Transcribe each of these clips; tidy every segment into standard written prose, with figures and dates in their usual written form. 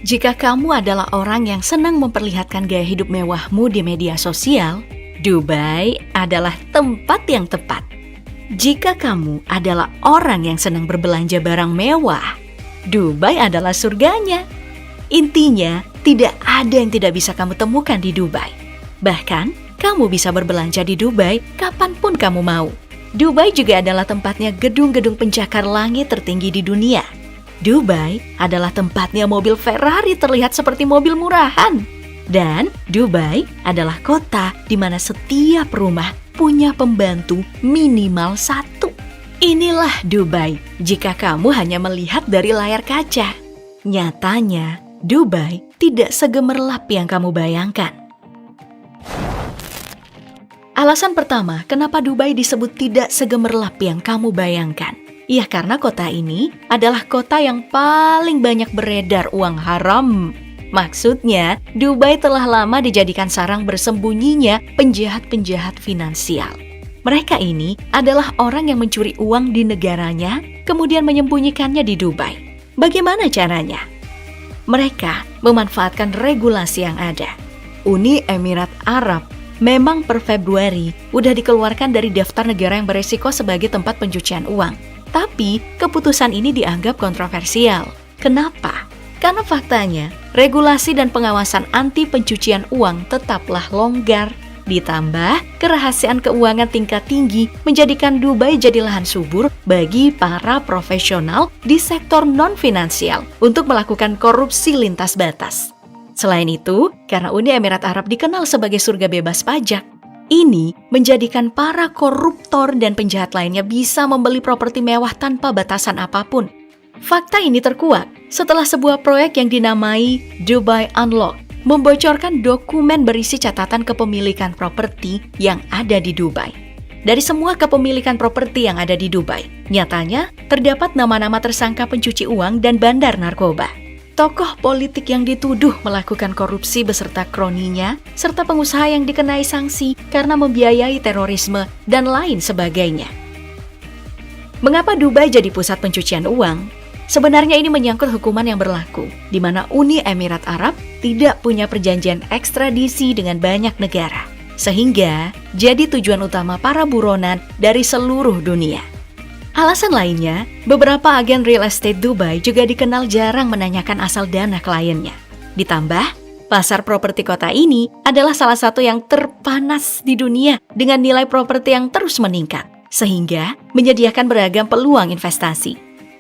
Jika kamu adalah orang yang senang memperlihatkan gaya hidup mewahmu di media sosial, Dubai adalah tempat yang tepat. Jika kamu adalah orang yang senang berbelanja barang mewah, Dubai adalah surganya. Intinya, tidak ada yang tidak bisa kamu temukan di Dubai. Bahkan, kamu bisa berbelanja di Dubai kapanpun kamu mau. Dubai juga adalah tempatnya gedung-gedung pencakar langit tertinggi di dunia. Dubai adalah tempatnya mobil Ferrari terlihat seperti mobil murahan. Dan Dubai adalah kota di mana setiap rumah punya pembantu minimal 1. Inilah Dubai jika kamu hanya melihat dari layar kaca. Nyatanya, Dubai tidak segemerlap yang kamu bayangkan. Alasan pertama, kenapa Dubai disebut tidak segemerlap yang kamu bayangkan? Ya karena kota ini adalah kota yang paling banyak beredar uang haram. Maksudnya, Dubai telah lama dijadikan sarang bersembunyinya penjahat-penjahat finansial. Mereka ini adalah orang yang mencuri uang di negaranya, kemudian menyembunyikannya di Dubai. Bagaimana caranya? Mereka memanfaatkan regulasi yang ada. Uni Emirat Arab memang per Februari udah dikeluarkan dari daftar negara yang beresiko sebagai tempat pencucian uang. Tapi, keputusan ini dianggap kontroversial. Kenapa? Karena faktanya, regulasi dan pengawasan anti pencucian uang tetaplah longgar. Ditambah, kerahasiaan keuangan tingkat tinggi menjadikan Dubai jadi lahan subur bagi para profesional di sektor non-finansial untuk melakukan korupsi lintas batas. Selain itu, karena Uni Emirat Arab dikenal sebagai surga bebas pajak, ini menjadikan para koruptor dan penjahat lainnya bisa membeli properti mewah tanpa batasan apapun. Fakta ini terkuat setelah sebuah proyek yang dinamai Dubai Unlocked membocorkan dokumen berisi catatan kepemilikan properti yang ada di Dubai. Dari semua kepemilikan properti yang ada di Dubai, nyatanya terdapat nama-nama tersangka pencuci uang dan bandar narkoba. Tokoh politik yang dituduh melakukan korupsi beserta kroninya, serta pengusaha yang dikenai sanksi karena membiayai terorisme dan lain sebagainya. Mengapa Dubai jadi pusat pencucian uang? Sebenarnya ini menyangkut hukuman yang berlaku, di mana Uni Emirat Arab tidak punya perjanjian ekstradisi dengan banyak negara, sehingga jadi tujuan utama para buronan dari seluruh dunia. Alasan lainnya, beberapa agen real estate Dubai juga dikenal jarang menanyakan asal dana kliennya. Ditambah, pasar properti kota ini adalah salah satu yang terpanas di dunia dengan nilai properti yang terus meningkat, sehingga menyediakan beragam peluang investasi.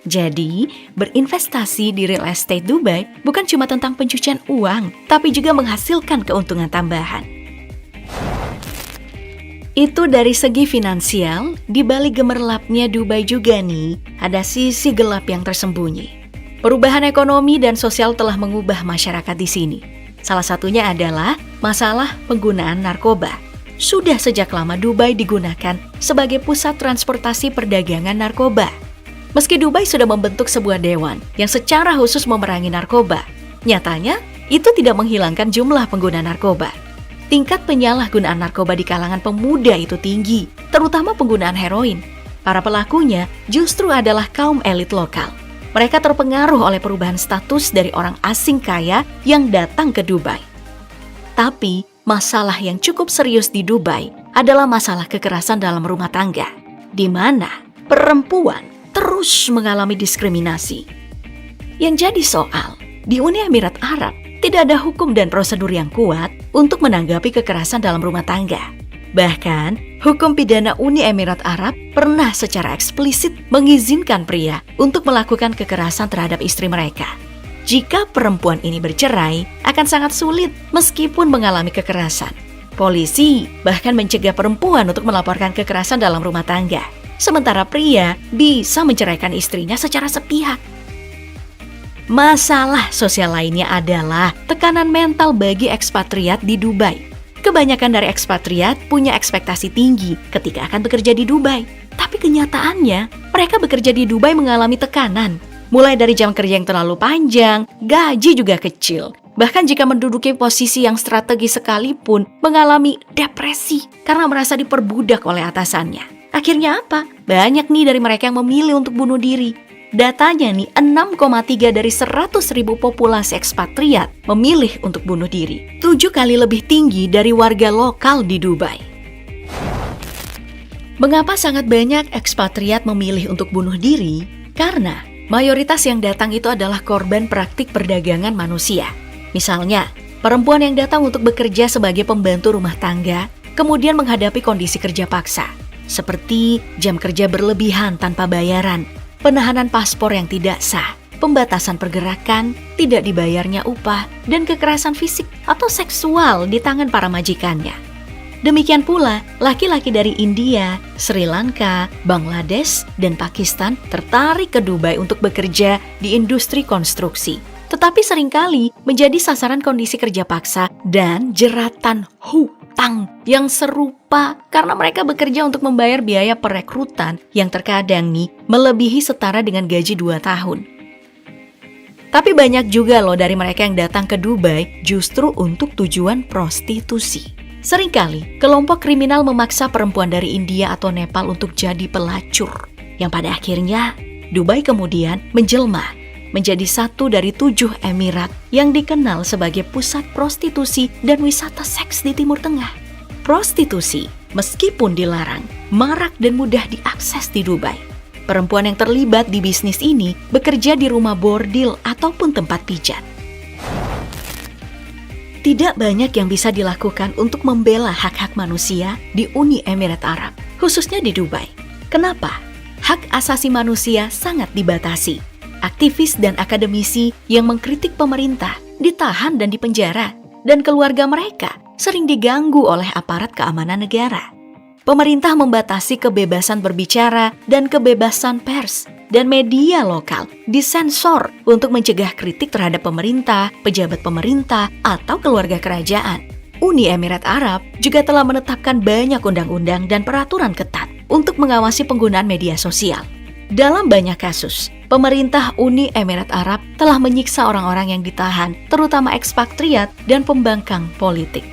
Jadi, berinvestasi di real estate Dubai bukan cuma tentang pencucian uang, tapi juga menghasilkan keuntungan tambahan. Itu dari segi finansial, di balik gemerlapnya Dubai juga nih, ada sisi gelap yang tersembunyi. Perubahan ekonomi dan sosial telah mengubah masyarakat di sini. Salah satunya adalah masalah penggunaan narkoba. Sudah sejak lama Dubai digunakan sebagai pusat transportasi perdagangan narkoba. Meski Dubai sudah membentuk sebuah dewan yang secara khusus memerangi narkoba, nyatanya itu tidak menghilangkan jumlah pengguna narkoba. Tingkat penyalahgunaan narkoba di kalangan pemuda itu tinggi, terutama penggunaan heroin. Para pelakunya justru adalah kaum elit lokal. Mereka terpengaruh oleh perubahan status dari orang asing kaya yang datang ke Dubai. Tapi, masalah yang cukup serius di Dubai adalah masalah kekerasan dalam rumah tangga, di mana perempuan terus mengalami diskriminasi. Yang jadi soal, di Uni Emirat Arab, tidak ada hukum dan prosedur yang kuat untuk menanggapi kekerasan dalam rumah tangga. Bahkan, hukum pidana Uni Emirat Arab pernah secara eksplisit mengizinkan pria untuk melakukan kekerasan terhadap istri mereka. Jika perempuan ini bercerai, akan sangat sulit meskipun mengalami kekerasan. Polisi bahkan mencegah perempuan untuk melaporkan kekerasan dalam rumah tangga, sementara pria bisa menceraikan istrinya secara sepihak. Masalah sosial lainnya adalah tekanan mental bagi ekspatriat di Dubai. Kebanyakan dari ekspatriat punya ekspektasi tinggi ketika akan bekerja di Dubai. Tapi kenyataannya, mereka bekerja di Dubai mengalami tekanan. Mulai dari jam kerja yang terlalu panjang, gaji juga kecil. Bahkan jika menduduki posisi yang strategis sekalipun, mengalami depresi karena merasa diperbudak oleh atasannya. Akhirnya apa? Banyak nih dari mereka yang memilih untuk bunuh diri. Datanya nih, 6,3 dari 100.000 populasi ekspatriat memilih untuk bunuh diri. 7 kali lebih tinggi dari warga lokal di Dubai. Mengapa sangat banyak ekspatriat memilih untuk bunuh diri? Karena mayoritas yang datang itu adalah korban praktik perdagangan manusia. Misalnya, perempuan yang datang untuk bekerja sebagai pembantu rumah tangga, kemudian menghadapi kondisi kerja paksa, seperti jam kerja berlebihan tanpa bayaran, penahanan paspor yang tidak sah, pembatasan pergerakan, tidak dibayarnya upah, dan kekerasan fisik atau seksual di tangan para majikannya. Demikian pula, laki-laki dari India, Sri Lanka, Bangladesh, dan Pakistan tertarik ke Dubai untuk bekerja di industri konstruksi. Tetapi seringkali menjadi sasaran kondisi kerja paksa dan jeratan hutang yang serupa karena mereka bekerja untuk membayar biaya perekrutan yang terkadang nih melebihi setara dengan gaji 2 tahun. Tapi banyak juga loh dari mereka yang datang ke Dubai justru untuk tujuan prostitusi. Seringkali kelompok kriminal memaksa perempuan dari India atau Nepal untuk jadi pelacur, yang pada akhirnya Dubai kemudian menjelma menjadi satu dari 7 emirat yang dikenal sebagai pusat prostitusi dan wisata seks di Timur Tengah. Prostitusi, meskipun dilarang, marak dan mudah diakses di Dubai. Perempuan yang terlibat di bisnis ini bekerja di rumah bordil ataupun tempat pijat. Tidak banyak yang bisa dilakukan untuk membela hak-hak manusia di Uni Emirat Arab, khususnya di Dubai. Kenapa? Hak asasi manusia sangat dibatasi. Aktivis dan akademisi yang mengkritik pemerintah ditahan dan dipenjara, dan keluarga mereka sering diganggu oleh aparat keamanan negara. Pemerintah membatasi kebebasan berbicara dan kebebasan pers, dan media lokal disensor untuk mencegah kritik terhadap pemerintah, pejabat pemerintah, atau keluarga kerajaan. Uni Emirat Arab juga telah menetapkan banyak undang-undang dan peraturan ketat untuk mengawasi penggunaan media sosial. Dalam banyak kasus, pemerintah Uni Emirat Arab telah menyiksa orang-orang yang ditahan, terutama ekspatriat dan pembangkang politik.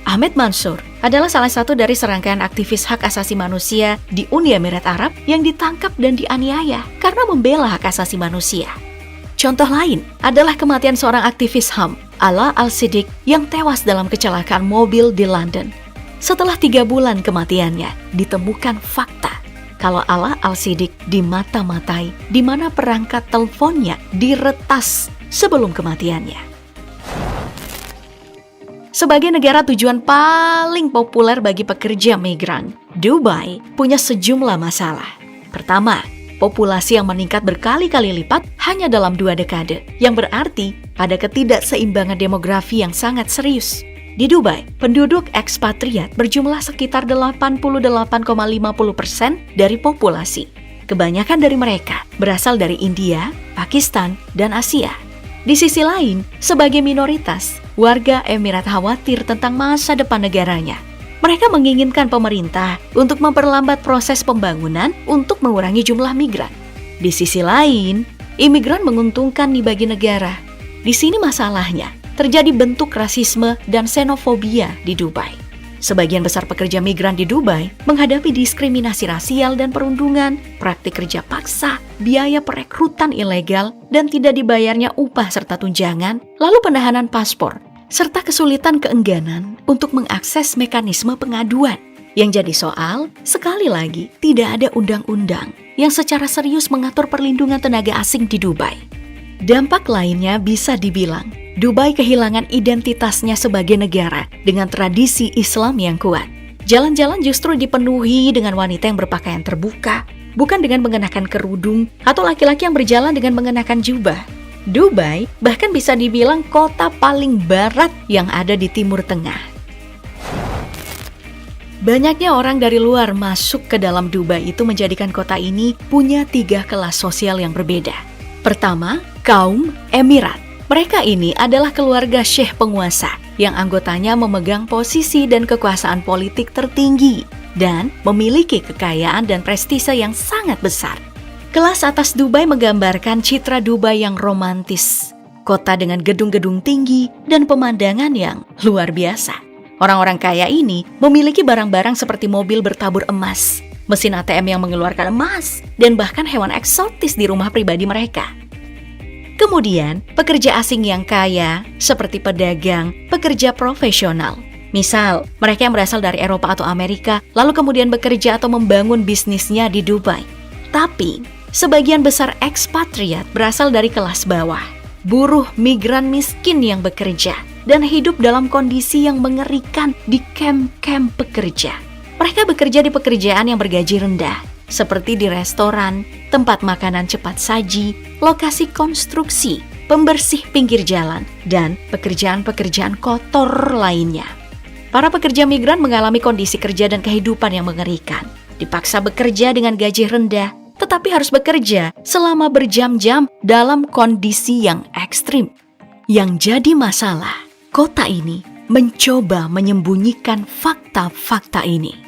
Ahmed Mansour adalah salah satu dari serangkaian aktivis hak asasi manusia di Uni Emirat Arab yang ditangkap dan dianiaya karena membela hak asasi manusia. Contoh lain adalah kematian seorang aktivis HAM, Alaa Al-Siddiq, yang tewas dalam kecelakaan mobil di London. Setelah 3 bulan kematiannya, ditemukan fakta kalau Alaa Al-Siddiq dimata-matai, di mana perangkat teleponnya diretas sebelum kematiannya. Sebagai negara tujuan paling populer bagi pekerja migran, Dubai punya sejumlah masalah. Pertama, populasi yang meningkat berkali-kali lipat hanya dalam 2 dekade, yang berarti ada ketidakseimbangan demografi yang sangat serius. Di Dubai, penduduk ekspatriat berjumlah sekitar 88,50% dari populasi. Kebanyakan dari mereka berasal dari India, Pakistan, dan Asia. Di sisi lain, sebagai minoritas, warga Emirat khawatir tentang masa depan negaranya. Mereka menginginkan pemerintah untuk memperlambat proses pembangunan untuk mengurangi jumlah migran. Di sisi lain, imigran menguntungkan nih bagi negara. Di sini masalahnya, terjadi bentuk rasisme dan xenofobia di Dubai. Sebagian besar pekerja migran di Dubai menghadapi diskriminasi rasial dan perundungan, praktik kerja paksa, biaya perekrutan ilegal, dan tidak dibayarnya upah serta tunjangan, lalu penahanan paspor, serta kesulitan keengganan untuk mengakses mekanisme pengaduan. Yang jadi soal, sekali lagi, tidak ada undang-undang yang secara serius mengatur perlindungan tenaga asing di Dubai. Dampak lainnya bisa dibilang, Dubai kehilangan identitasnya sebagai negara dengan tradisi Islam yang kuat. Jalan-jalan justru dipenuhi dengan wanita yang berpakaian terbuka, bukan dengan mengenakan kerudung, atau laki-laki yang berjalan dengan mengenakan jubah. Dubai bahkan bisa dibilang kota paling barat yang ada di Timur Tengah. Banyaknya orang dari luar masuk ke dalam Dubai itu menjadikan kota ini punya 3 kelas sosial yang berbeda. Pertama, kaum Emirat. Mereka ini adalah keluarga syekh penguasa yang anggotanya memegang posisi dan kekuasaan politik tertinggi dan memiliki kekayaan dan prestise yang sangat besar. Kelas atas Dubai menggambarkan citra Dubai yang romantis, kota dengan gedung-gedung tinggi dan pemandangan yang luar biasa. Orang-orang kaya ini memiliki barang-barang seperti mobil bertabur emas, mesin ATM yang mengeluarkan emas, dan bahkan hewan eksotis di rumah pribadi mereka. Kemudian, pekerja asing yang kaya, seperti pedagang, pekerja profesional. Misal, mereka yang berasal dari Eropa atau Amerika, lalu kemudian bekerja atau membangun bisnisnya di Dubai. Tapi, sebagian besar ekspatriat berasal dari kelas bawah, buruh migran miskin yang bekerja, dan hidup dalam kondisi yang mengerikan di kamp-kamp pekerja. Mereka bekerja di pekerjaan yang bergaji rendah, seperti di restoran, tempat makanan cepat saji, lokasi konstruksi, pembersih pinggir jalan, dan pekerjaan-pekerjaan kotor lainnya. Para pekerja migran mengalami kondisi kerja dan kehidupan yang mengerikan. Dipaksa bekerja dengan gaji rendah, tetapi harus bekerja selama berjam-jam dalam kondisi yang ekstrim. Yang jadi masalah, kota ini mencoba menyembunyikan fakta-fakta ini.